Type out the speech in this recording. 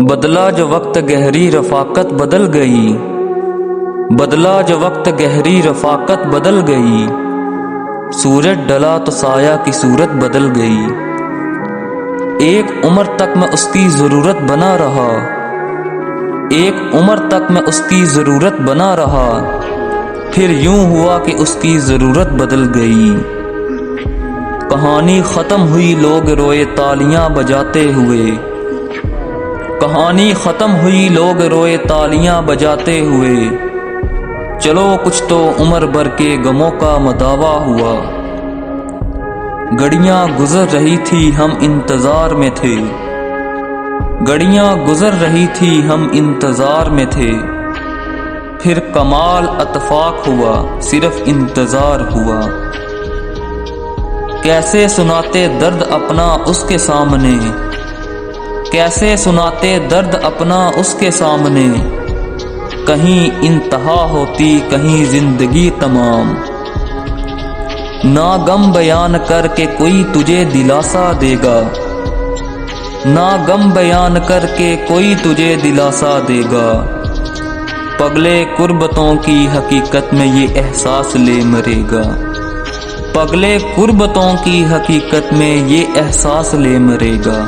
بدلا جو وقت گہری رفاقت بدل گئی، بدلا جو وقت گہری رفاقت بدل گئی، سورج ڈلا تو سایہ کی صورت بدل گئی۔ ایک عمر تک میں اس کی ضرورت بنا رہا، ایک عمر تک میں اس کی ضرورت بنا رہا، پھر یوں ہوا کہ اس کی ضرورت بدل گئی۔ کہانی ختم ہوئی لوگ روئے تالیاں بجاتے ہوئے، کہانی ختم ہوئی لوگ روئے تالیاں بجاتے ہوئے، چلو کچھ تو عمر بھر کے غموں کا مداوا ہوا۔ گھڑیاں گزر رہی تھی ہم انتظار میں تھے، گھڑیاں گزر رہی تھی ہم انتظار میں تھے، پھر کمال اتفاق ہوا صرف انتظار ہوا۔ کیسے سناتے درد اپنا اس کے سامنے، کیسے سناتے درد اپنا اس کے سامنے، کہیں انتہا ہوتی کہیں زندگی تمام۔ نہ غم بیان کر کے کوئی تجھے دلاسا دے گا، نہ غم بیان کر کے کوئی تجھے دلاسا دے گا، پگلے قربتوں کی حقیقت میں یہ احساس لے مرے گا، پگلے قربتوں کی حقیقت میں یہ احساس لے مرے گا۔